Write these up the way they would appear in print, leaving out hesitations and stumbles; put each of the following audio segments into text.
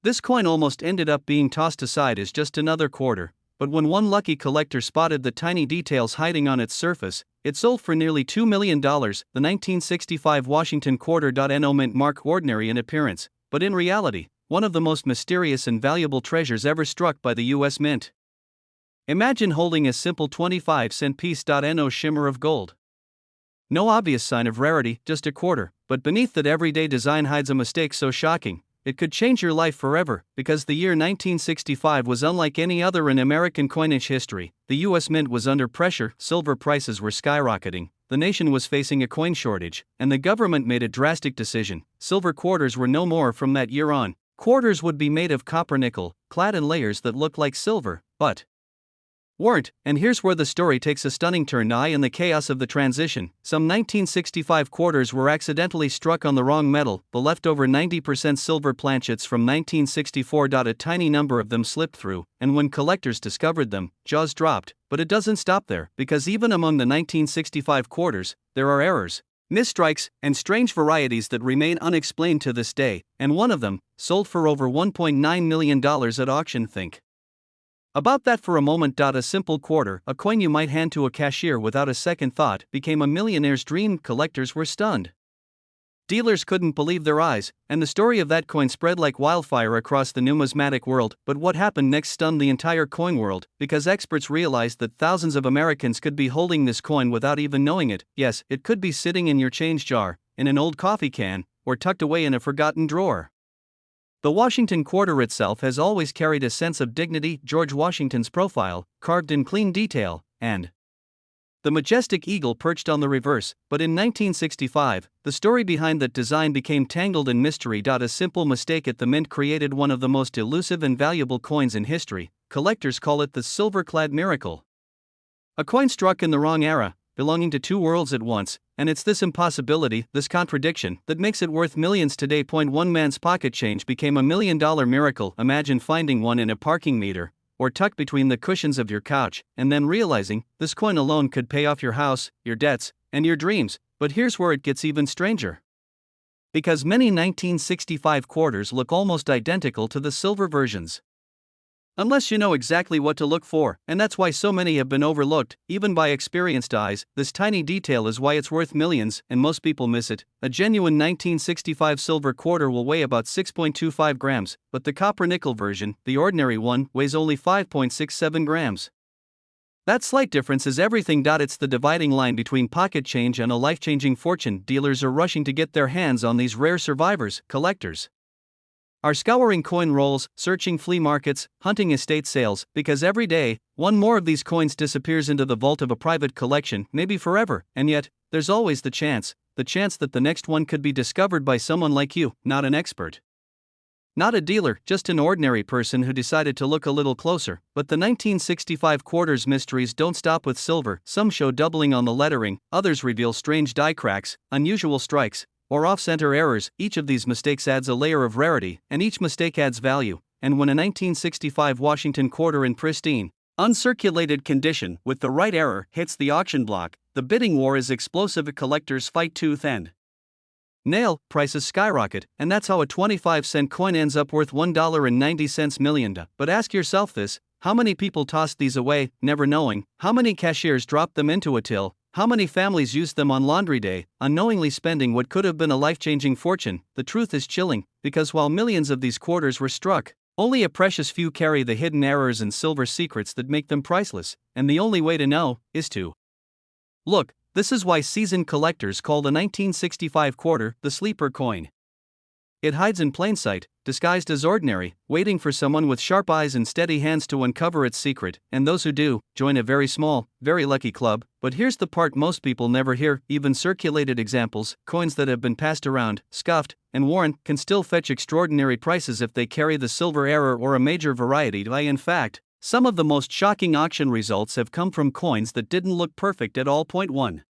This coin almost ended up being tossed aside as just another quarter, but when one lucky collector spotted the tiny details hiding on its surface, it sold for nearly $2 million. The 1965 Washington quarter.no mint mark ordinary in appearance, but in reality, one of the most mysterious and valuable treasures ever struck by the U.S. Mint. Imagine holding a simple 25-cent piece.no shimmer of gold. No obvious sign of rarity, just a quarter, but beneath that everyday design hides a mistake so shocking, it could change your life forever, because the year 1965 was unlike any other in American coinage history. The U.S. Mint was under pressure, silver prices were skyrocketing, the nation was facing a coin shortage, and the government made a drastic decision. Silver quarters were no more from that year on. Quarters would be made of copper nickel, clad in layers that looked like silver, but weren't, and here's where the story takes a stunning turn. In the chaos of the transition, some 1965 quarters were accidentally struck on the wrong metal, the leftover 90% silver planchets from 1964. A tiny number of them slipped through, and when collectors discovered them, jaws dropped. But it doesn't stop there, because even among the 1965 quarters, there are errors, misstrikes, and strange varieties that remain unexplained to this day, and one of them sold for over $1.9 million at auction. Think about that for a moment. A simple quarter, a coin you might hand to a cashier without a second thought, became a millionaire's dream. Collectors were stunned. Dealers couldn't believe their eyes, and the story of that coin spread like wildfire across the numismatic world. But what happened next stunned the entire coin world, because experts realized that thousands of Americans could be holding this coin without even knowing it. Yes, it could be sitting in your change jar, in an old coffee can, or tucked away in a forgotten drawer. The Washington quarter itself has always carried a sense of dignity. George Washington's profile, carved in clean detail, and the majestic eagle perched on the reverse. But in 1965, the story behind that design became tangled in mystery. A simple mistake at the mint created one of the most elusive and valuable coins in history. Collectors call it the silver-clad miracle. A coin struck in the wrong era, belonging to two worlds at once, and it's this impossibility, this contradiction, that makes it worth millions today. One man's pocket change became $1 million miracle. Imagine finding one in a parking meter, or tucked between the cushions of your couch, and then realizing this coin alone could pay off your house, your debts, and your dreams. But here's where it gets even stranger. Because many 1965 quarters look almost identical to the silver versions. Unless you know exactly what to look for, and that's why so many have been overlooked, even by experienced eyes. This tiny detail is why it's worth millions, and most people miss it. A genuine 1965 silver quarter will weigh about 6.25 grams, but the copper nickel version, the ordinary one, weighs only 5.67 grams. That slight difference is everything. It's the dividing line between pocket change and a life-changing fortune. Dealers are rushing to get their hands on these rare survivors. Collectors are scouring coin rolls, searching flea markets, hunting estate sales, because every day, one more of these coins disappears into the vault of a private collection, maybe forever. And yet, there's always the chance that the next one could be discovered by someone like you, not an expert, not a dealer, just an ordinary person who decided to look a little closer. But the 1965 quarters mysteries don't stop with silver. Some show doubling on the lettering, others reveal strange die cracks, unusual strikes, or off-center errors. Each of these mistakes adds a layer of rarity, and each mistake adds value. And when a 1965 Washington quarter in pristine, uncirculated condition with the right error hits the auction block, the bidding war is explosive. Collectors fight tooth and nail, prices skyrocket, and that's how a 25-cent coin ends up worth $1.90 million. But ask yourself this: how many people tossed these away, never knowing? How many cashiers dropped them into a till? How many families used them on laundry day, unknowingly spending what could have been a life-changing fortune? The truth is chilling, because while millions of these quarters were struck, only a precious few carry the hidden errors and silver secrets that make them priceless, and the only way to know is to look. This is why seasoned collectors call the 1965 quarter the sleeper coin. It hides in plain sight, disguised as ordinary, waiting for someone with sharp eyes and steady hands to uncover its secret, and those who do, join a very small, very lucky club. But here's the part most people never hear: even circulated examples, coins that have been passed around, scuffed, and worn, can still fetch extraordinary prices if they carry the silver error or a major variety. In fact, some of the most shocking auction results have come from coins that didn't look perfect at all. One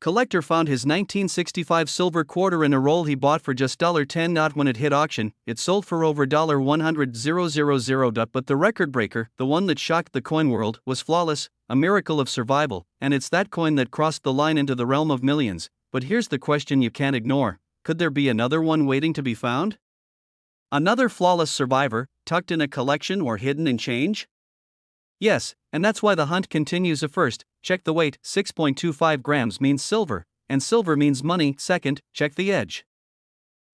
collector found his 1965 silver quarter in a roll he bought for just $10. When it hit auction, it sold for over $100,000. But the record breaker, the one that shocked the coin world, was flawless, a miracle of survival, and it's that coin that crossed the line into the realm of millions. But here's the question you can't ignore: could there be another one waiting to be found? Another flawless survivor, tucked in a collection or hidden in change? Yes, and that's why the hunt continues. First, check the weight. 6.25 grams means silver, and silver means money. Second, check the edge.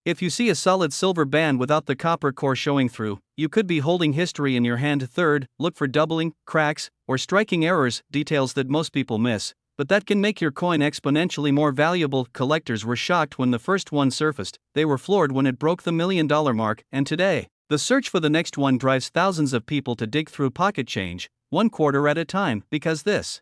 If you see a solid silver band without the copper core showing through, you could be holding history in your hand. Third, look for doubling, cracks, or striking errors, details that most people miss, but that can make your coin exponentially more valuable. Collectors were shocked when the first one surfaced, they were floored when it broke the $1 million mark, and today, the search for the next one drives thousands of people to dig through pocket change, one quarter at a time, because this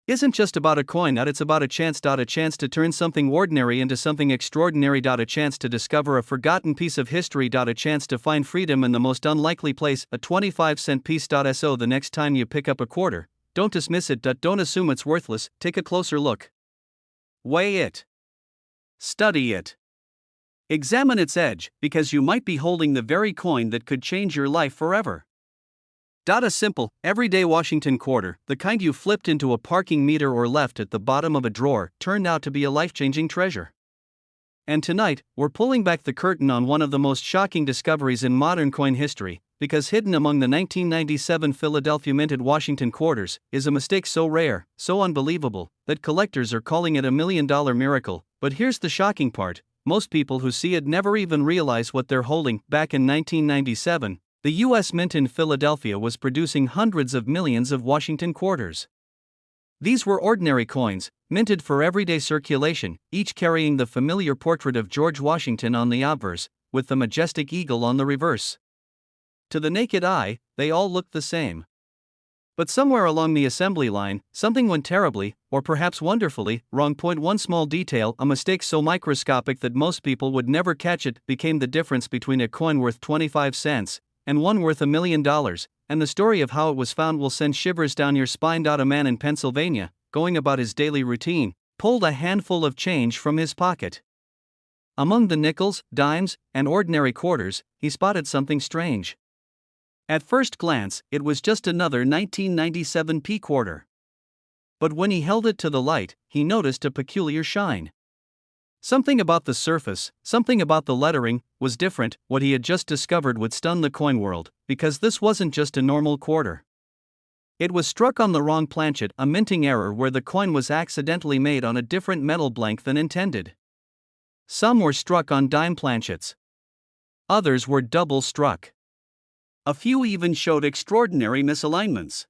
isn't just about a coin, it's about a chance to turn something ordinary into something extraordinary. A chance to discover a forgotten piece of history. A chance to find freedom in the most unlikely place, a 25-cent piece. So the next time you pick up a quarter, don't dismiss it. Don't assume it's worthless, take a closer look. Weigh it. Study it. Examine its edge, because you might be holding the very coin that could change your life forever. A simple, everyday Washington quarter, the kind you flipped into a parking meter or left at the bottom of a drawer, turned out to be a life-changing treasure. And tonight, we're pulling back the curtain on one of the most shocking discoveries in modern coin history, because hidden among the 1997 Philadelphia minted Washington quarters is a mistake so rare, so unbelievable, that collectors are calling it a $1 million miracle. But here's the shocking part: most people who see it never even realize what they're holding. Back in 1997, the U.S. Mint in Philadelphia was producing hundreds of millions of Washington quarters. These were ordinary coins, minted for everyday circulation, each carrying the familiar portrait of George Washington on the obverse, with the majestic eagle on the reverse. To the naked eye, they all looked the same. But somewhere along the assembly line, something went terribly, or perhaps wonderfully, wrong. One small detail, a mistake so microscopic that most people would never catch it, became the difference between a coin worth 25 cents and one worth $1 million, and the story of how it was found will send shivers down your spine. A man in Pennsylvania, going about his daily routine, pulled a handful of change from his pocket. Among the nickels, dimes, and ordinary quarters, he spotted something strange. At first glance, it was just another 1997 P quarter. But when he held it to the light, he noticed a peculiar shine. Something about the surface, something about the lettering, was different. What he had just discovered would stun the coin world, because this wasn't just a normal quarter. It was struck on the wrong planchet, a minting error where the coin was accidentally made on a different metal blank than intended. Some were struck on dime planchets. Others were double struck. A few even showed extraordinary misalignments.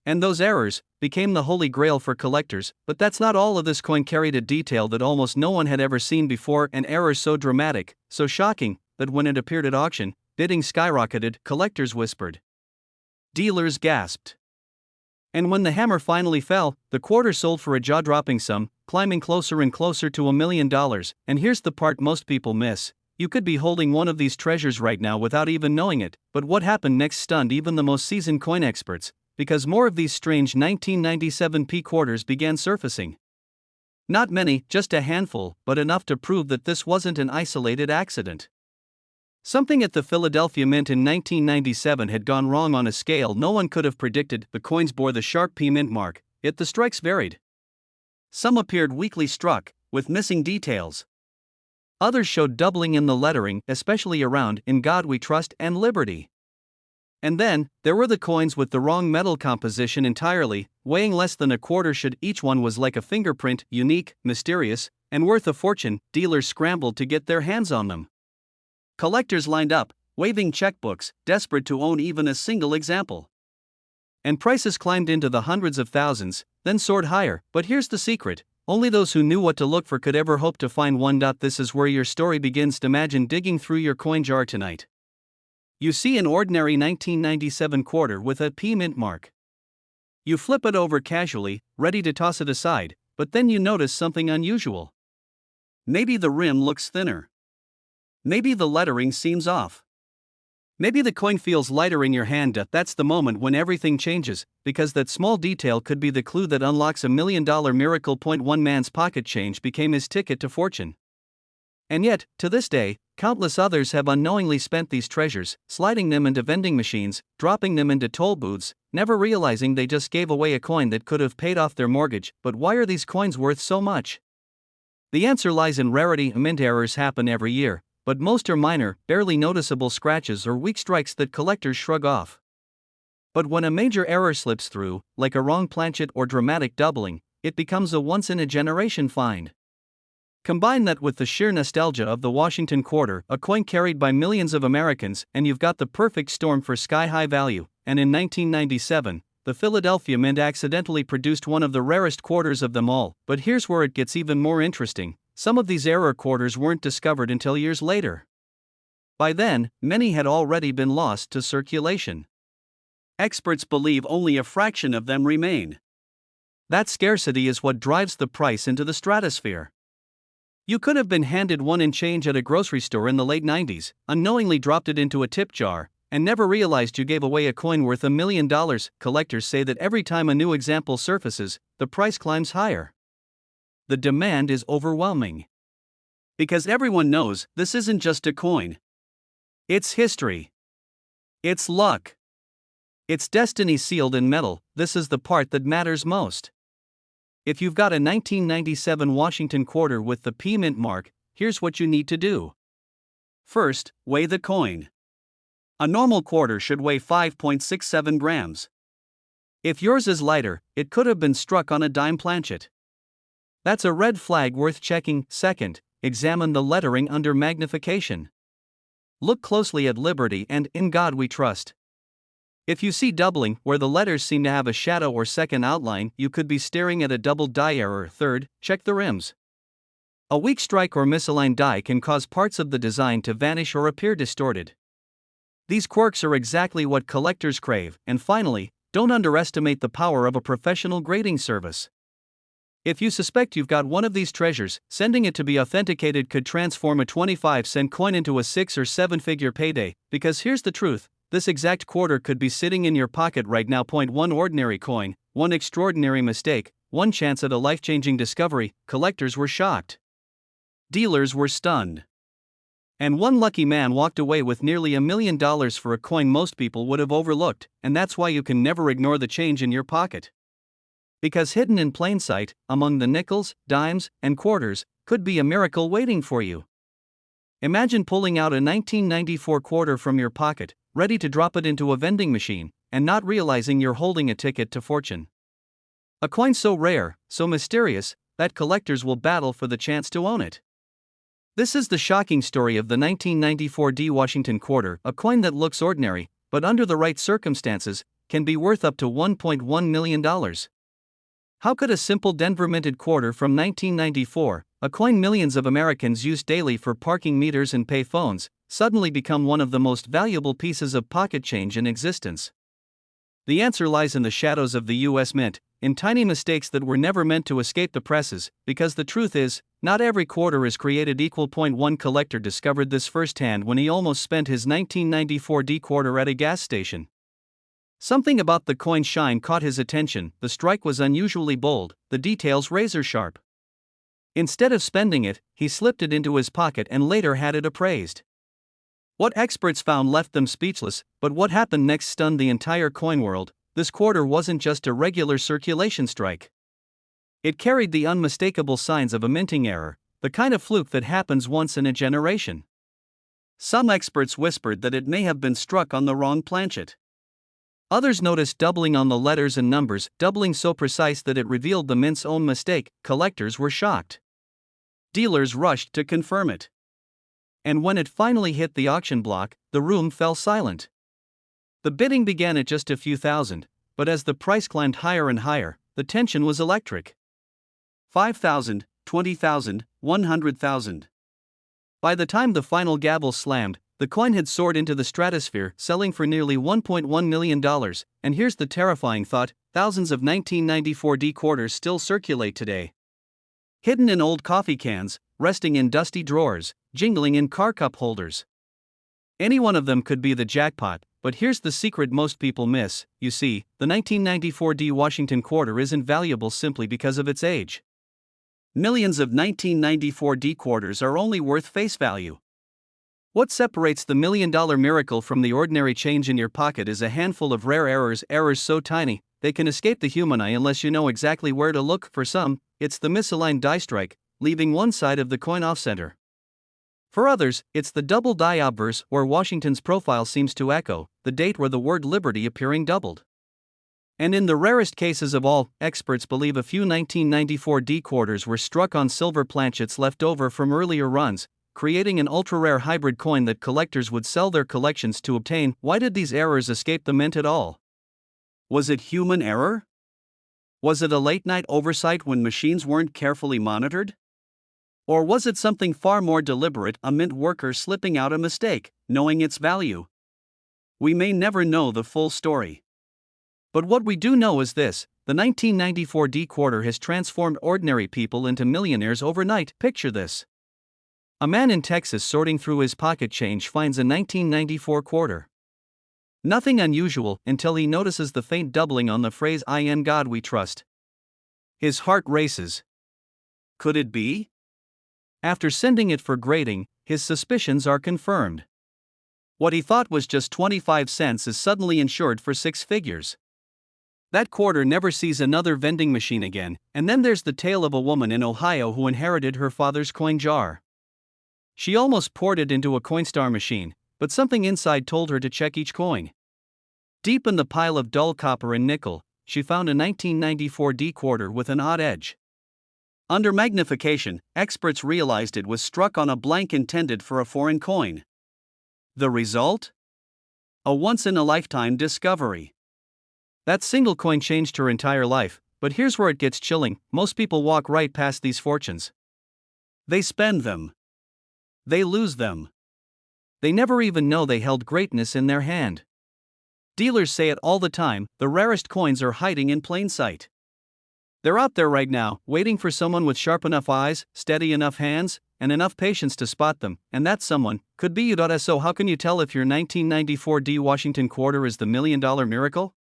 And those errors became the holy grail for collectors. But that's not all. Of this coin carried a detail that almost no one had ever seen before, an error so dramatic, so shocking, that when it appeared at auction, bidding skyrocketed, collectors whispered, dealers gasped. And when the hammer finally fell, the quarter sold for a jaw-dropping sum, climbing closer and closer to $1 million. And here's the part most people miss: you could be holding one of these treasures right now without even knowing it. But what happened next stunned even the most seasoned coin experts, because more of these strange 1997 P quarters began surfacing. Not many, just a handful, but enough to prove that this wasn't an isolated accident. Something at the Philadelphia Mint in 1997 had gone wrong on a scale no one could have predicted. The coins bore the sharp P mint mark, yet the strikes varied. Some appeared weakly struck, with missing details. Others showed doubling in the lettering, especially around "In God We Trust" and "Liberty." And then, there were the coins with the wrong metal composition entirely, weighing less than a quarter should. Each one was like a fingerprint, unique, mysterious, and worth a fortune. Dealers scrambled to get their hands on them. Collectors lined up, waving checkbooks, desperate to own even a single example. And prices climbed into the hundreds of thousands, then soared higher. But here's the secret: only those who knew what to look for could ever hope to find one. This is where your story begins. Imagine digging through your coin jar tonight. You see an ordinary 1997 quarter with a P mint mark. You flip it over casually, ready to toss it aside, but then you notice something unusual. Maybe the rim looks thinner. Maybe the lettering seems off. Maybe the coin feels lighter in your hand. That's the moment when everything changes, because that small detail could be the clue that unlocks $1 million miracle. One man's pocket change became his ticket to fortune. And yet, to this day, countless others have unknowingly spent these treasures, sliding them into vending machines, dropping them into toll booths, never realizing they just gave away a coin that could have paid off their mortgage. But why are these coins worth so much? The answer lies in rarity. Mint errors happen every year, but most are minor, barely noticeable scratches or weak strikes that collectors shrug off. But when a major error slips through, like a wrong planchet or dramatic doubling, it becomes a once-in-a-generation find. Combine that with the sheer nostalgia of the Washington quarter, a coin carried by millions of Americans, and you've got the perfect storm for sky-high value. And in 1997, the Philadelphia Mint accidentally produced one of the rarest quarters of them all. But here's where it gets even more interesting: some of these error quarters weren't discovered until years later. By then, many had already been lost to circulation. Experts believe only a fraction of them remain. That scarcity is what drives the price into the stratosphere. You could have been handed one in change at a grocery store in the late 90s, unknowingly dropped it into a tip jar, and never realized you gave away a coin worth $1 million. Collectors say that every time a new example surfaces, the price climbs higher. The demand is overwhelming. Because everyone knows this isn't just a coin. It's history. It's luck. It's destiny sealed in metal. This is the part that matters most. If you've got a 1997 Washington quarter with the P Mint mark, here's what you need to do. First, weigh the coin. A normal quarter should weigh 5.67 grams. If yours is lighter, it could have been struck on a dime planchet. That's a red flag worth checking. Second, examine the lettering under magnification. Look closely at Liberty and In God We Trust. If you see doubling, where the letters seem to have a shadow or second outline, you could be staring at a double die error. Third, check the rims. A weak strike or misaligned die can cause parts of the design to vanish or appear distorted. These quirks are exactly what collectors crave. And finally, don't underestimate the power of a professional grading service. If you suspect you've got one of these treasures, sending it to be authenticated could transform a 25-cent coin into a 6- or 7-figure payday. Because here's the truth: this exact quarter could be sitting in your pocket right now. One ordinary coin, one extraordinary mistake, one chance at a life-changing discovery. Collectors were shocked. Dealers were stunned. And one lucky man walked away with nearly $1 million for a coin most people would have overlooked. And that's why you can never ignore the change in your pocket. Because hidden in plain sight, among the nickels, dimes, and quarters, could be a miracle waiting for you. Imagine pulling out a 1994 quarter from your pocket, ready to drop it into a vending machine, and not realizing you're holding a ticket to fortune. A coin so rare, so mysterious, that collectors will battle for the chance to own it. This is the shocking story of the 1994 Washington quarter, a coin that looks ordinary, but under the right circumstances, can be worth up to $1.1 million. How could a simple Denver minted quarter from 1994, a coin millions of Americans use daily for parking meters and pay phones, suddenly become one of the most valuable pieces of pocket change in existence? The answer lies in the shadows of the US Mint, in tiny mistakes that were never meant to escape the presses, because the truth is, not every quarter is created equal. One collector discovered this firsthand when he almost spent his 1994 quarter at a gas station. Something about the coin's shine caught his attention. The strike was unusually bold, the details razor sharp. Instead of spending it, he slipped it into his pocket and later had it appraised. What experts found left them speechless, but what happened next stunned the entire coin world. This quarter wasn't just a regular circulation strike. It carried the unmistakable signs of a minting error, the kind of fluke that happens once in a generation. Some experts whispered that it may have been struck on the wrong planchet. Others noticed doubling on the letters and numbers, doubling so precise that it revealed the mint's own mistake. Collectors were shocked. Dealers rushed to confirm it. And when it finally hit the auction block, the room fell silent. The bidding began at just a few thousand, but as the price climbed higher and higher, the tension was electric. 5,000, 20,000, 100,000. By the time the final gavel slammed, the coin had soared into the stratosphere, selling for nearly $1.1 million. And here's the terrifying thought: thousands of 1994 quarters still circulate today. Hidden in old coffee cans, resting in dusty drawers, jingling in car cup holders. Any one of them could be the jackpot, but here's the secret most people miss. You see, the 1994 Washington quarter isn't valuable simply because of its age. Millions of 1994 quarters are only worth face value. What separates the $1 million miracle from the ordinary change in your pocket is a handful of rare errors so tiny, they can escape the human eye unless you know exactly where to look. For some, it's the misaligned die strike, leaving one side of the coin off-center. For others, it's the double die obverse where Washington's profile seems to echo the date where the word liberty appearing doubled. And in the rarest cases of all, experts believe a few 1994 D quarters were struck on silver planchets left over from earlier runs, creating an ultra-rare hybrid coin that collectors would sell their collections to obtain. Why did these errors escape the mint at all? Was it human error? Was it a late-night oversight when machines weren't carefully monitored? Or was it something far more deliberate, a mint worker slipping out a mistake, knowing its value? We may never know the full story. But what we do know is this: the 1994 D quarter has transformed ordinary people into millionaires overnight. Picture this. A man in Texas sorting through his pocket change finds a 1994 quarter. Nothing unusual until he notices the faint doubling on the phrase "In God we trust." His heart races. Could it be? After sending it for grading, his suspicions are confirmed. What he thought was just 25 cents is suddenly insured for 6 figures. That quarter never sees another vending machine again. And then there's the tale of a woman in Ohio who inherited her father's coin jar. She almost poured it into a Coinstar machine, but something inside told her to check each coin. Deep in the pile of dull copper and nickel, she found a 1994 D quarter with an odd edge. Under magnification, experts realized it was struck on a blank intended for a foreign coin. The result? A once-in-a-lifetime discovery. That single coin changed her entire life, but here's where it gets chilling: most people walk right past these fortunes. They spend them. They lose them. They never even know they held greatness in their hand. Dealers say it all the time: the rarest coins are hiding in plain sight. They're out there right now, waiting for someone with sharp enough eyes, steady enough hands, and enough patience to spot them, and that someone could be you. So how can you tell if your 1994 D Washington quarter is the $1 million miracle?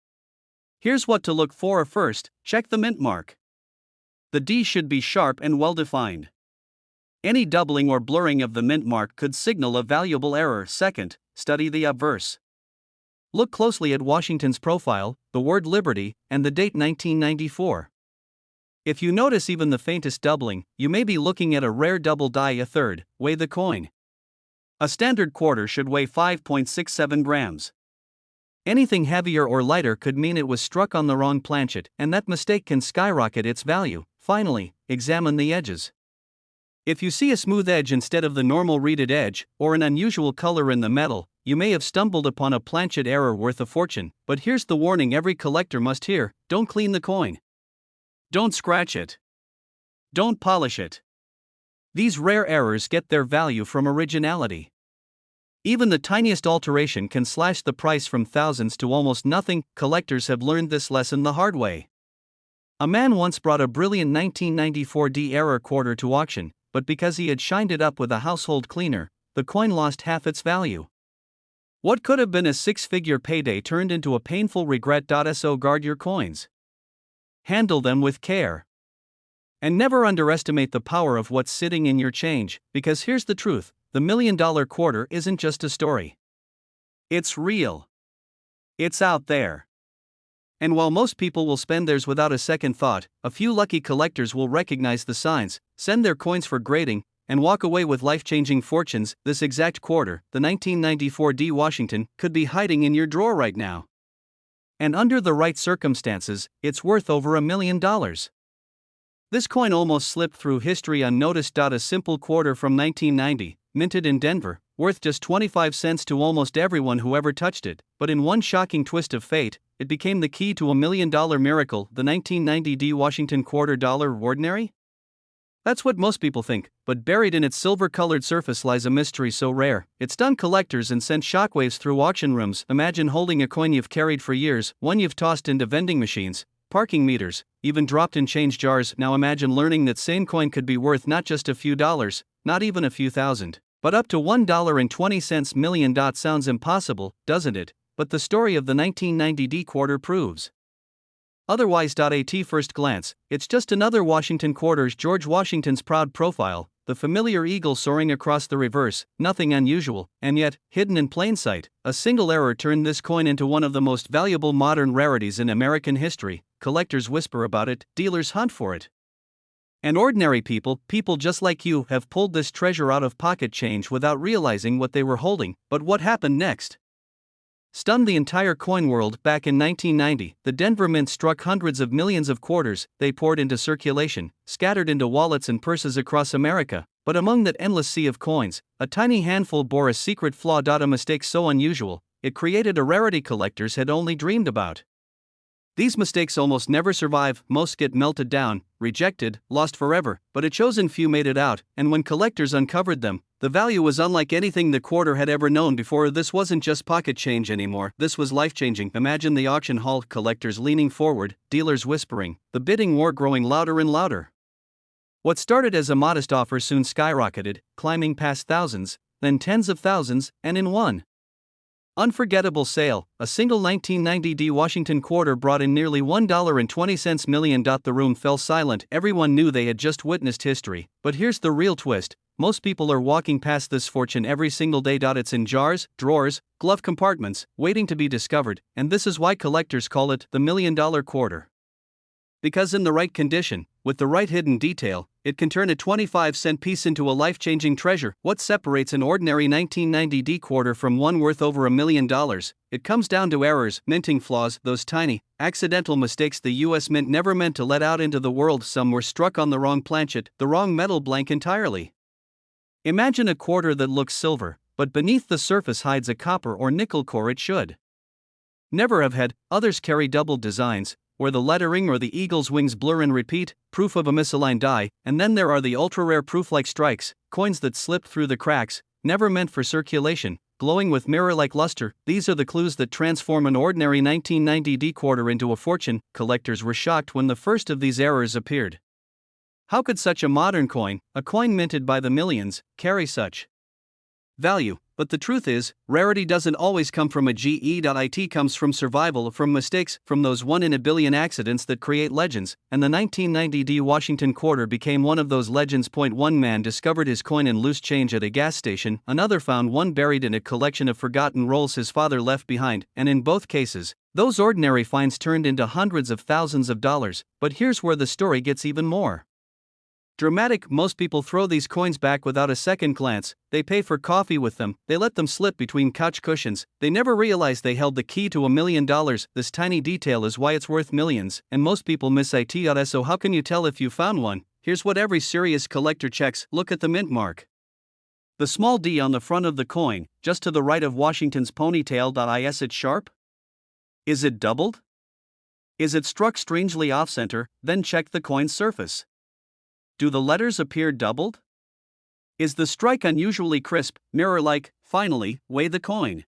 Here's what to look for. First, check the mint mark. The D should be sharp and well-defined. Any doubling or blurring of the mint mark could signal a valuable error. Second, study the obverse. Look closely at Washington's profile, the word liberty, and the date 1994. If you notice even the faintest doubling, you may be looking at a rare double die. A third, weigh the coin. A standard quarter should weigh 5.67 grams. Anything heavier or lighter could mean it was struck on the wrong planchet, and that mistake can skyrocket its value. Finally, examine the edges. If you see a smooth edge instead of the normal reeded edge, or an unusual color in the metal, you may have stumbled upon a planchet error worth a fortune. But here's the warning every collector must hear: don't clean the coin. Don't scratch it. Don't polish it. These rare errors get their value from originality. Even the tiniest alteration can slash the price from thousands to almost nothing. Collectors have learned this lesson the hard way. A man once brought a brilliant 1994 D error quarter to auction, but because he had shined it up with a household cleaner, the coin lost half its value. What could have been a 6-figure payday turned into a painful regret. So guard your coins. Handle them with care. And never underestimate the power of what's sitting in your change, because here's the truth: the $1 million quarter isn't just a story. It's real. It's out there. And while most people will spend theirs without a second thought, a few lucky collectors will recognize the signs, send their coins for grading, and walk away with life-changing fortunes. This exact quarter, the 1994 D Washington, could be hiding in your drawer right now. And under the right circumstances, it's worth over $1 million. This coin almost slipped through history unnoticed. A simple quarter from 1990, minted in Denver, worth just 25 cents to almost everyone who ever touched it, but in one shocking twist of fate, it became the key to $1 million miracle. The 1990 D Washington quarter dollar ordinary? That's what most people think, but buried in its silver-colored surface lies a mystery so rare, it's stunned collectors and sent shockwaves through auction rooms. Imagine holding a coin you've carried for years, one you've tossed into vending machines, parking meters, even dropped in change jars. Now imagine learning that same coin could be worth not just a few dollars, not even a few thousand, but up to $1.20 million. Sounds impossible, doesn't it? But the story of the 1990 D quarter proves otherwise. At first glance, it's just another Washington quarters. George Washington's proud profile, the familiar eagle soaring across the reverse, nothing unusual, and yet, hidden in plain sight, a single error turned this coin into one of the most valuable modern rarities in American history. Collectors whisper about it, dealers hunt for it. And ordinary people, people just like you, have pulled this treasure out of pocket change without realizing what they were holding. But what happened next stunned the entire coin world. Back in 1990, the Denver Mint struck hundreds of millions of quarters. They poured into circulation, scattered into wallets and purses across America. But among that endless sea of coins, a tiny handful bore a secret flaw. A mistake so unusual, it created a rarity collectors had only dreamed about. These mistakes almost never survive. Most get melted down, rejected, lost forever, but a chosen few made it out, and when collectors uncovered them, the value was unlike anything the quarter had ever known before. This wasn't just pocket change anymore, this was life-changing. Imagine the auction hall, collectors leaning forward, dealers whispering, the bidding war growing louder and louder. What started as a modest offer soon skyrocketed, climbing past thousands, then tens of thousands, and in one unforgettable sale, a single 1990 Washington quarter brought in nearly $1.20 million. The room fell silent. Everyone knew they had just witnessed history. But here's the real twist. Most people are walking past this fortune every single day. It's in jars, drawers, glove compartments, waiting to be discovered, and this is why collectors call it the $1 million quarter. Because in the right condition, with the right hidden detail, it can turn a 25-cent piece into a life-changing treasure. What separates an ordinary 1990 quarter from one worth over $1 million? It comes down to errors, minting flaws, those tiny, accidental mistakes the US Mint never meant to let out into the world. Some were struck on the wrong planchet, the wrong metal blank entirely. Imagine a quarter that looks silver, but beneath the surface hides a copper or nickel core it should never have had. Others carry double designs, where the lettering or the eagle's wings blur and repeat, proof of a misaligned die. And then there are the ultra-rare proof-like strikes, coins that slipped through the cracks, never meant for circulation, glowing with mirror-like luster. These are the clues that transform an ordinary 1990 quarter into a fortune. Collectors were shocked when the first of these errors appeared. How could such a modern coin, a coin minted by the millions, carry such value? But the truth is, rarity doesn't always come from a GE. It comes from survival, from mistakes, from those 1 in a billion accidents that create legends, and the 1990 Washington quarter became one of those legends. One man discovered his coin in loose change at a gas station, another found one buried in a collection of forgotten rolls his father left behind, and in both cases, those ordinary finds turned into hundreds of thousands of dollars. But here's where the story gets even more dramatic. Most people throw these coins back without a second glance. They pay for coffee with them, they let them slip between couch cushions. They never realize they held the key to $1 million. This tiny detail is why it's worth millions, and most people miss it. So how can you tell if you found one? Here's what every serious collector checks. Look at the mint mark. The small D on the front of the coin, just to the right of Washington's ponytail. Is it sharp? Is it doubled? Is it struck strangely off-center? Then check the coin's surface. Do the letters appear doubled? Is the strike unusually crisp, mirror-like? Finally, weigh the coin.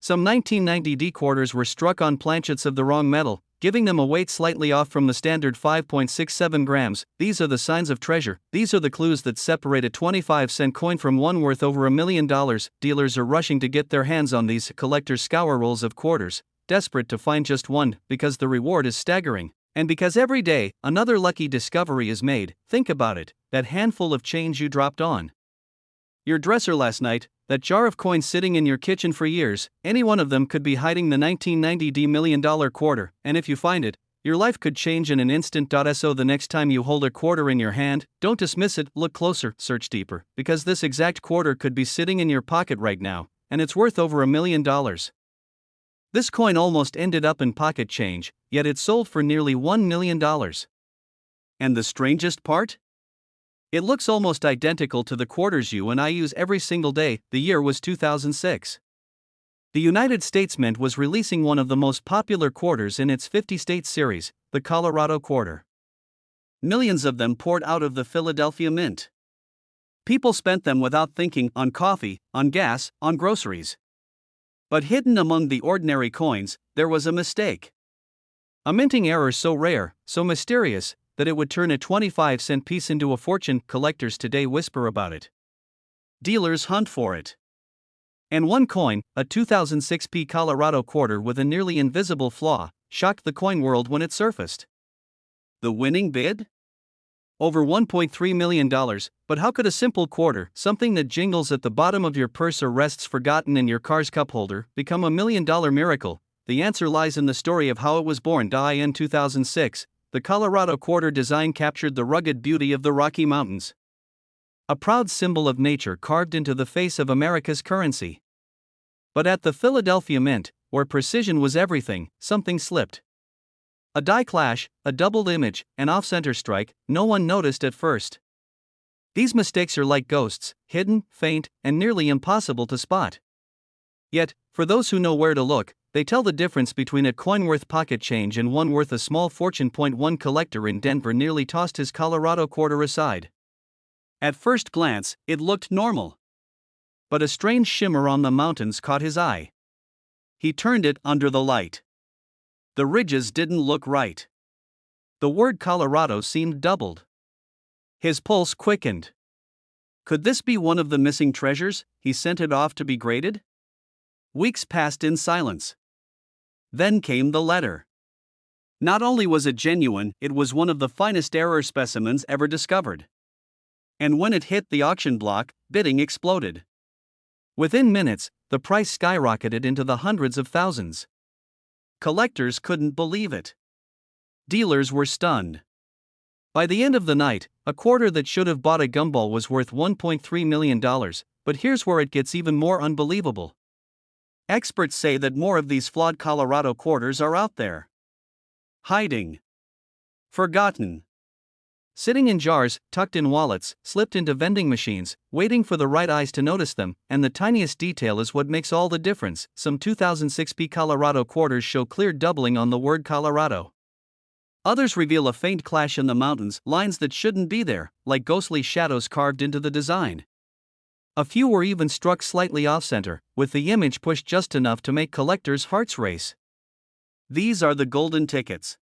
Some 1990 quarters were struck on planchets of the wrong metal, giving them a weight slightly off from the standard 5.67 grams. These are the signs of treasure. These are the clues that separate a 25-cent coin from one worth over $1 million. Dealers are rushing to get their hands on these. Collectors scour rolls of quarters, desperate to find just one, because the reward is staggering. And because every day, another lucky discovery is made. Think about it, that handful of change you dropped on your dresser last night, that jar of coins sitting in your kitchen for years, any one of them could be hiding the 1990 $1 million quarter, and if you find it, your life could change in an instant. So the next time you hold a quarter in your hand, don't dismiss it, look closer, search deeper, because this exact quarter could be sitting in your pocket right now, and it's worth over $1 million. This coin almost ended up in pocket change, yet it sold for nearly $1 million. And the strangest part? It looks almost identical to the quarters you and I use every single day. The year was 2006. The United States Mint was releasing one of the most popular quarters in its 50-state series, the Colorado Quarter. Millions of them poured out of the Philadelphia Mint. People spent them without thinking, on coffee, on gas, on groceries. But hidden among the ordinary coins, there was a mistake. A minting error so rare, so mysterious, that it would turn a 25-cent piece into a fortune. Collectors today whisper about it. Dealers hunt for it. And one coin, a 2006 Colorado quarter with a nearly invisible flaw, shocked the coin world when it surfaced. The winning bid? Over $1.3 million, but how could a simple quarter, something that jingles at the bottom of your purse or rests forgotten in your car's cup holder, become $1 million miracle? The answer lies in the story of how it was born. In 2006, the Colorado quarter design captured the rugged beauty of the Rocky Mountains. A proud symbol of nature carved into the face of America's currency. But at the Philadelphia Mint, where precision was everything, something slipped. A die clash, a doubled image, an off-center strike, no one noticed at first. These mistakes are like ghosts, hidden, faint, and nearly impossible to spot. Yet, for those who know where to look, they tell the difference between a coin worth pocket change and one worth a small fortune. One collector in Denver nearly tossed his Colorado quarter aside. At first glance, it looked normal. But a strange shimmer on the mountains caught his eye. He turned it under the light. The ridges didn't look right. The word Colorado seemed doubled. His pulse quickened. Could this be one of the missing treasures he sent it off to be graded? Weeks passed in silence. Then came the letter. Not only was it genuine, it was one of the finest error specimens ever discovered. And when it hit the auction block, bidding exploded. Within minutes, the price skyrocketed into the hundreds of thousands. Collectors couldn't believe it. Dealers were stunned. By the end of the night, a quarter that should have bought a gumball was worth $1.3 million, but here's where it gets even more unbelievable. Experts say that more of these flawed Colorado quarters are out there. Hiding. Forgotten. Sitting in jars, tucked in wallets, slipped into vending machines, waiting for the right eyes to notice them, and the tiniest detail is what makes all the difference. Some 2006 Colorado quarters show clear doubling on the word Colorado. Others reveal a faint clash in the mountains, lines that shouldn't be there, like ghostly shadows carved into the design. A few were even struck slightly off-center, with the image pushed just enough to make collectors' hearts race. These are the golden tickets.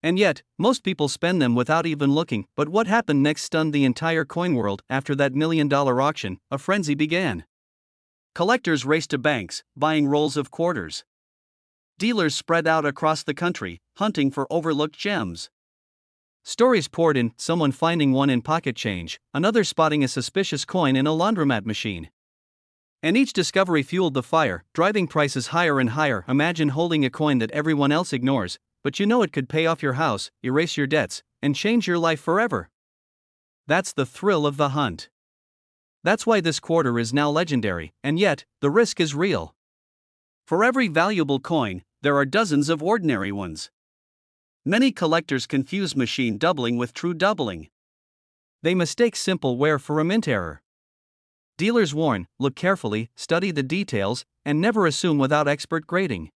And yet, most people spend them without even looking. But what happened next stunned the entire coin world. After that $1 million auction, a frenzy began. Collectors raced to banks, buying rolls of quarters. Dealers spread out across the country, hunting for overlooked gems. Stories poured in, someone finding one in pocket change, another spotting a suspicious coin in a laundromat machine. And each discovery fueled the fire, driving prices higher and higher. Imagine holding a coin that everyone else ignores, but you know it could pay off your house, erase your debts, and change your life forever. That's the thrill of the hunt. That's why this quarter is now legendary, and yet, the risk is real. For every valuable coin, there are dozens of ordinary ones. Many collectors confuse machine doubling with true doubling. They mistake simple wear for a mint error. Dealers warn, look carefully, study the details, and never assume without expert grading.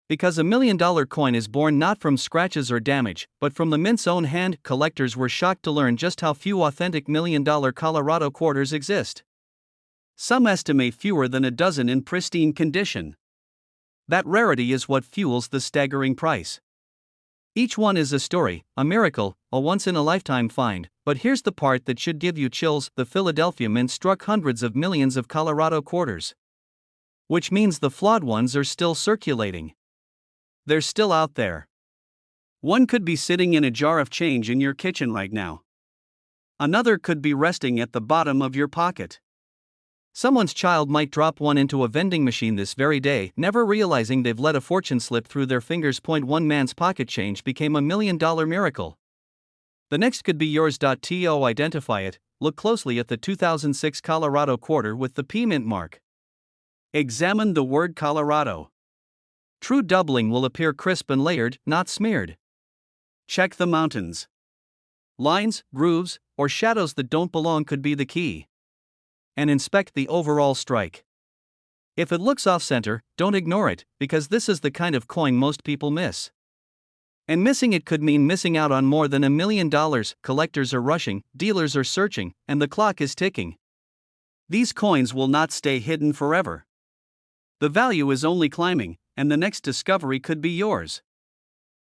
Because $1 million coin is born not from scratches or damage, but from the mint's own hand, collectors were shocked to learn just how few authentic $1 million Colorado quarters exist. Some estimate fewer than a dozen in pristine condition. That rarity is what fuels the staggering price. Each one is a story, a miracle, a once-in-a-lifetime find, but here's the part that should give you chills. The Philadelphia Mint struck hundreds of millions of Colorado quarters. Which means the flawed ones are still circulating. They're still out there. One could be sitting in a jar of change in your kitchen right now. Another could be resting at the bottom of your pocket. Someone's child might drop one into a vending machine this very day, never realizing they've let a fortune slip through their fingers. One man's pocket change became a $1 million miracle. The next could be yours. To identify it, look closely at the 2006 Colorado quarter with the P Mint mark. Examine the word Colorado. True doubling will appear crisp and layered, not smeared. Check the mountains. Lines, grooves, or shadows that don't belong could be the key. And inspect the overall strike. If it looks off-center, don't ignore it, because this is the kind of coin most people miss. And missing it could mean missing out on more than $1 million. Collectors are rushing, dealers are searching, and the clock is ticking. These coins will not stay hidden forever. The value is only climbing, and the next discovery could be yours.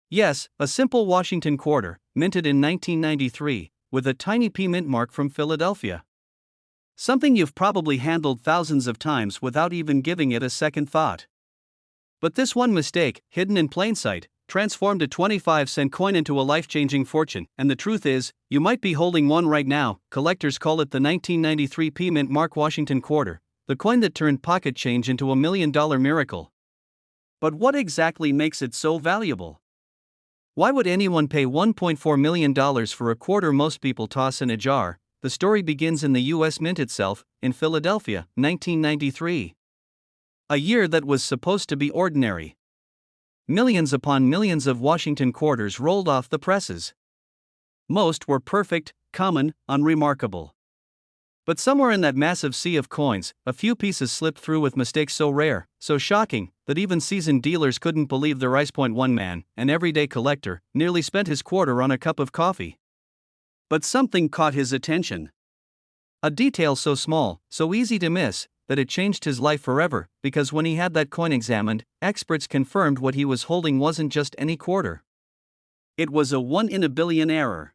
Yes, a simple Washington quarter, minted in 1993, with a tiny P Mint mark from Philadelphia. Something you've probably handled thousands of times without even giving it a second thought. But this one mistake, hidden in plain sight, transformed a 25-cent coin into a life-changing fortune. And the truth is, you might be holding one right now. Collectors call it the 1993 P Mint mark Washington quarter, the coin that turned pocket change into a $1 million miracle. But what exactly makes it so valuable? Why would anyone pay $1.4 million for a quarter most people toss in a jar? The story begins in the U.S. Mint itself, in Philadelphia, 1993. A year that was supposed to be ordinary. Millions upon millions of Washington quarters rolled off the presses. Most were perfect, common, unremarkable. But somewhere in that massive sea of coins, a few pieces slipped through with mistakes so rare, so shocking, that even seasoned dealers couldn't believe their eyes. One man, an everyday collector, nearly spent his quarter on a cup of coffee. But something caught his attention. A detail so small, so easy to miss, that it changed his life forever, because when he had that coin examined, experts confirmed what he was holding wasn't just any quarter. It was a 1 in a billion error.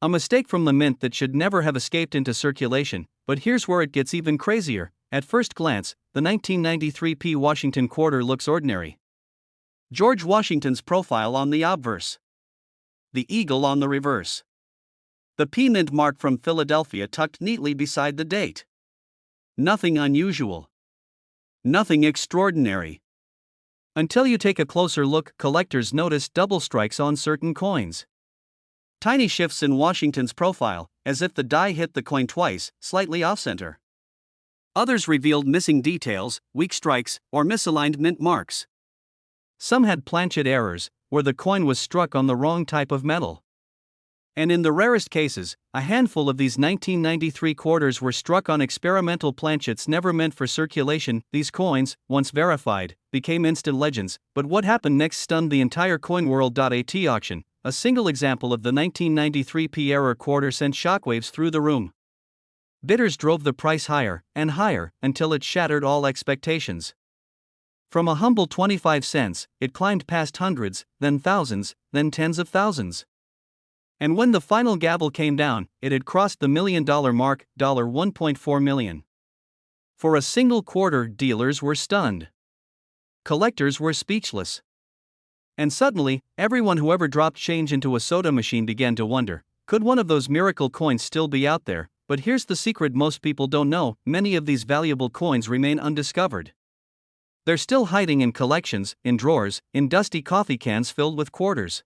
A mistake from the mint that should never have escaped into circulation, but here's where it gets even crazier. At first glance, the 1993 P. Washington quarter looks ordinary. George Washington's profile on the obverse. The eagle on the reverse. The P mint mark from Philadelphia tucked neatly beside the date. Nothing unusual. Nothing extraordinary. Until you take a closer look, collectors notice double strikes on certain coins. Tiny shifts in Washington's profile, as if the die hit the coin twice, slightly off-center. Others revealed missing details, weak strikes, or misaligned mint marks. Some had planchet errors, where the coin was struck on the wrong type of metal. And in the rarest cases, a handful of these 1993 quarters were struck on experimental planchets never meant for circulation. These coins, once verified, became instant legends, but what happened next stunned the entire coinworld.at auction. A single example of the 1993 P error quarter sent shockwaves through the room. Bidders drove the price higher and higher until it shattered all expectations. From a humble 25 cents, it climbed past hundreds, then thousands, then tens of thousands. And when the final gavel came down, it had crossed the $1 million mark, $1.4 million. For a single quarter, dealers were stunned. Collectors were speechless. And suddenly, everyone who ever dropped change into a soda machine began to wonder, could one of those miracle coins still be out there? But here's the secret most people don't know: many of these valuable coins remain undiscovered. They're still hiding in collections, in drawers, in dusty coffee cans filled with quarters.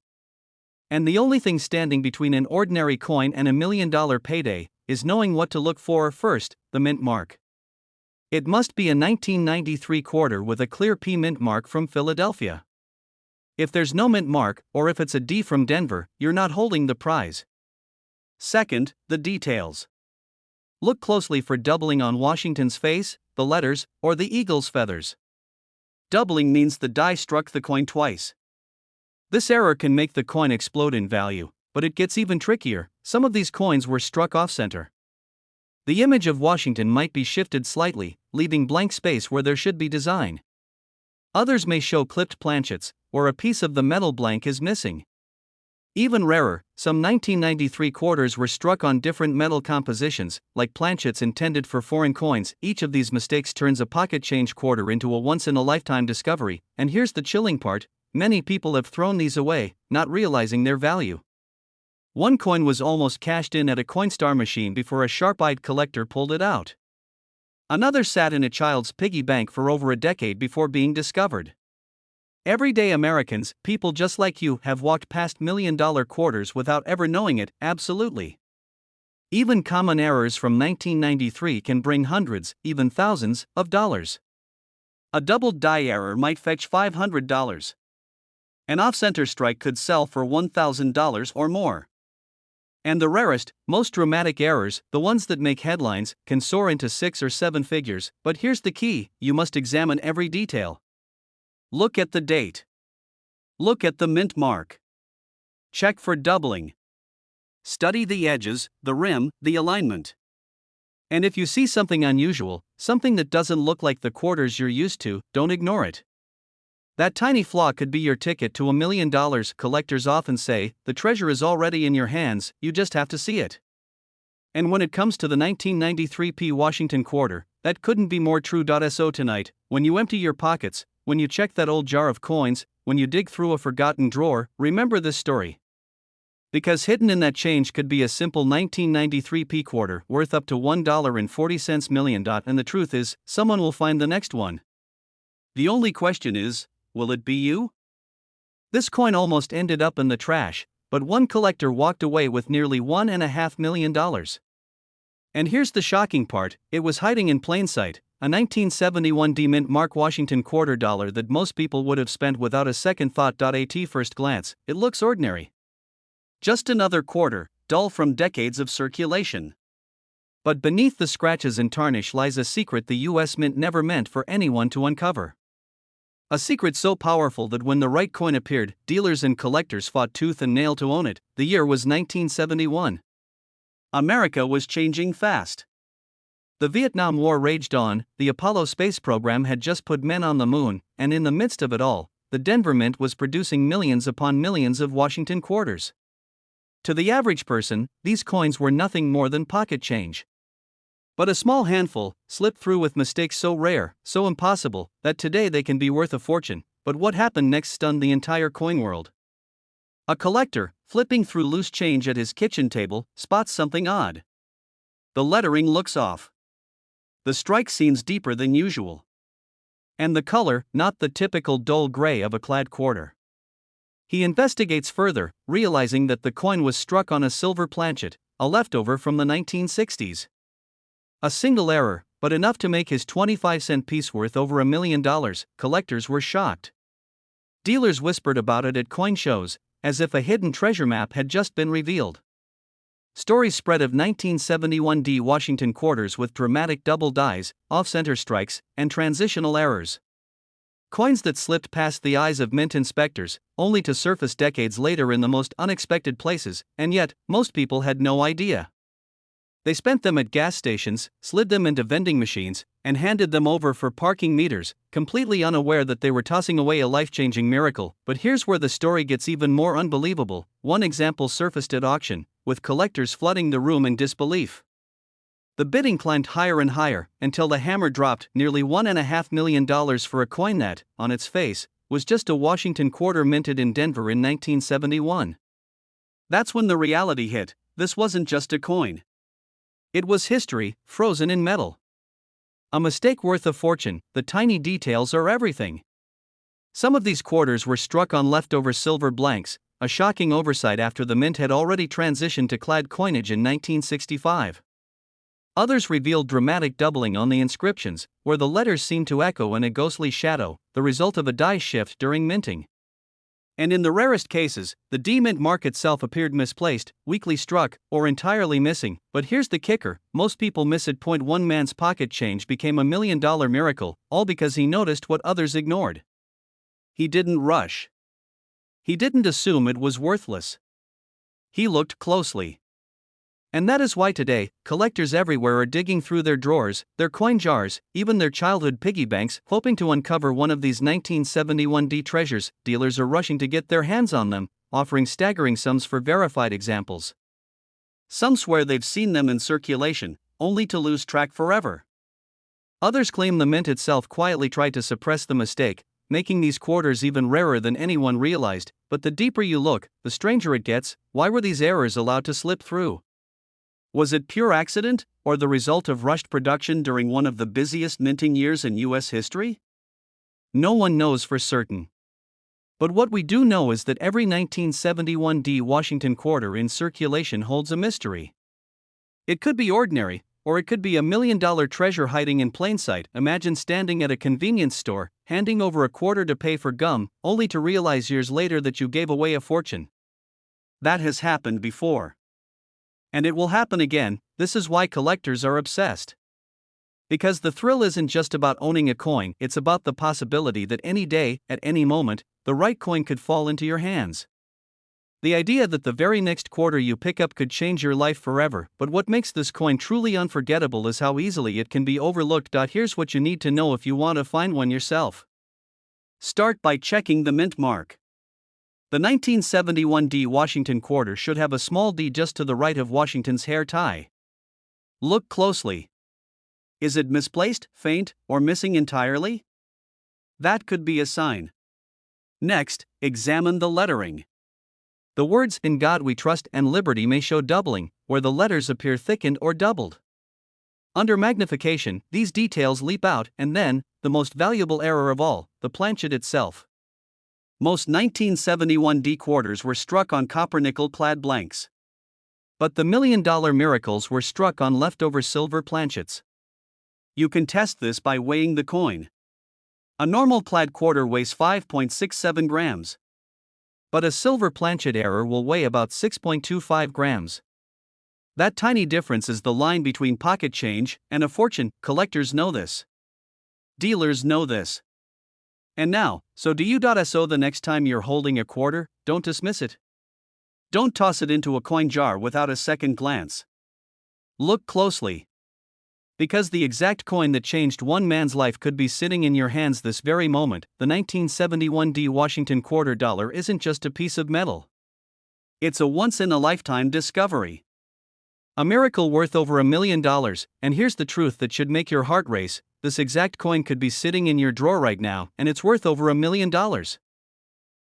And the only thing standing between an ordinary coin and $1 million payday is knowing what to look for first: the mint mark. It must be a 1993 quarter with a clear P mint mark from Philadelphia. If there's no mint mark, or if it's a D from Denver, you're not holding the prize. Second, the details. Look closely for doubling on Washington's face, the letters, or the eagle's feathers. Doubling means the die struck the coin twice. This error can make the coin explode in value, but it gets even trickier. Some of these coins were struck off-center. The image of Washington might be shifted slightly, leaving blank space where there should be design. Others may show clipped planchets, where a piece of the metal blank is missing. Even rarer, some 1993 quarters were struck on different metal compositions, like planchets intended for foreign coins. Each of these mistakes turns a pocket change quarter into a once-in-a-lifetime discovery, and here's the chilling part: many people have thrown these away, not realizing their value. One coin was almost cashed in at a Coinstar machine before a sharp-eyed collector pulled it out. Another sat in a child's piggy bank for over a decade before being discovered. Everyday Americans, people just like you, have walked past $1 million quarters without ever knowing it. Absolutely. Even common errors from 1993 can bring hundreds, even thousands, of dollars. A doubled die error might fetch $500. An off-center strike could sell for $1,000 or more. And the rarest, most dramatic errors, the ones that make headlines, can soar into 6 or 7 figures. But here's the key: you must examine every detail. Look at the date. Look at the mint mark. Check for doubling. Study the edges, the rim, the alignment. And if you see something unusual, something that doesn't look like the quarters you're used to, don't ignore it. That tiny flaw could be your ticket to $1 million. Collectors often say, the treasure is already in your hands, you just have to see it. And when it comes to the 1993 P Washington quarter, that couldn't be more true. So tonight, when you empty your pockets, when you check that old jar of coins, when you dig through a forgotten drawer, remember this story. Because hidden in that change could be a simple 1993 P quarter worth up to $1.40 million. And the truth is, someone will find the next one. The only question is, will it be you? This coin almost ended up in the trash, but one collector walked away with nearly $1.5 million. And here's the shocking part, it was hiding in plain sight, a 1971 D-Mint Mark Washington quarter dollar that most people would have spent without a second thought. At first glance, it looks ordinary. Just another quarter, dull from decades of circulation. But beneath the scratches and tarnish lies a secret the US Mint never meant for anyone to uncover. A secret so powerful that when the right coin appeared, dealers and collectors fought tooth and nail to own it. The year was 1971. America was changing fast. The Vietnam War raged on, the Apollo space program had just put men on the moon, and in the midst of it all, the Denver Mint was producing millions upon millions of Washington quarters. To the average person, these coins were nothing more than pocket change. But a small handful slipped through with mistakes so rare, so impossible, that today they can be worth a fortune. But what happened next stunned the entire coin world. A collector, flipping through loose change at his kitchen table, spots something odd. The lettering looks off. The strike seems deeper than usual. And the color, not the typical dull gray of a clad quarter. He investigates further, realizing that the coin was struck on a silver planchet, a leftover from the 1960s. A single error, but enough to make his 25-cent piece worth over $1 million. Collectors were shocked. Dealers whispered about it at coin shows, as if a hidden treasure map had just been revealed. Stories spread of 1971 D Washington quarters with dramatic double dies, off-center strikes, and transitional errors. Coins that slipped past the eyes of mint inspectors, only to surface decades later in the most unexpected places, and yet, most people had no idea. They spent them at gas stations, slid them into vending machines, and handed them over for parking meters, completely unaware that they were tossing away a life-changing miracle. But here's where the story gets even more unbelievable. One example surfaced at auction, with collectors flooding the room in disbelief. The bidding climbed higher and higher, until the hammer dropped nearly $1.5 million for a coin that, on its face, was just a Washington quarter minted in Denver in 1971. That's when the reality hit. This wasn't just a coin. It was history, frozen in metal. A mistake worth a fortune, the tiny details are everything. Some of these quarters were struck on leftover silver blanks, a shocking oversight after the mint had already transitioned to clad coinage in 1965. Others revealed dramatic doubling on the inscriptions, where the letters seemed to echo in a ghostly shadow, the result of a die shift during minting. And in the rarest cases, the D-Mint mark itself appeared misplaced, weakly struck, or entirely missing. But here's the kicker, most people miss it. One man's pocket change became $1 million miracle, all because he noticed what others ignored. He didn't rush. He didn't assume it was worthless. He looked closely. And that is why today, collectors everywhere are digging through their drawers, their coin jars, even their childhood piggy banks, hoping to uncover one of these 1971 D treasures. Dealers are rushing to get their hands on them, offering staggering sums for verified examples. Some swear they've seen them in circulation, only to lose track forever. Others claim the mint itself quietly tried to suppress the mistake, making these quarters even rarer than anyone realized. But the deeper you look, the stranger it gets. Why were these errors allowed to slip through? Was it pure accident, or the result of rushed production during one of the busiest minting years in U.S. history? No one knows for certain. But what we do know is that every 1971 D Washington quarter in circulation holds a mystery. It could be ordinary, or it could be $1 million treasure hiding in plain sight. Imagine standing at a convenience store, handing over a quarter to pay for gum, only to realize years later that you gave away a fortune. That has happened before. And it will happen again. This is why collectors are obsessed. Because the thrill isn't just about owning a coin, it's about the possibility that any day, at any moment, the right coin could fall into your hands. The idea that the very next quarter you pick up could change your life forever. But what makes this coin truly unforgettable is how easily it can be overlooked. Here's what you need to know if you want to find one yourself. Start by checking the mint mark. The 1971 D Washington quarter should have a small d just to the right of Washington's hair tie. Look closely. Is it misplaced, faint, or missing entirely? That could be a sign. Next, examine the lettering. The words "In God We Trust" and "Liberty" may show doubling, where the letters appear thickened or doubled. Under magnification, these details leap out, and then, the most valuable error of all, the planchet itself. Most 1971 D quarters were struck on copper-nickel plaid blanks. But the million-dollar miracles were struck on leftover silver planchets. You can test this by weighing the coin. A normal plaid quarter weighs 5.67 grams. But a silver planchet error will weigh about 6.25 grams. That tiny difference is the line between pocket change and a fortune. Collectors know this. Dealers know this. And now, so do you. So the next time you're holding a quarter, don't dismiss it. Don't toss it into a coin jar without a second glance. Look closely. Because the exact coin that changed one man's life could be sitting in your hands this very moment. The 1971 D Washington quarter dollar isn't just a piece of metal. It's a once-in-a-lifetime discovery. A miracle worth over $1 million, and here's the truth that should make your heart race: this exact coin could be sitting in your drawer right now, and it's worth over $1 million.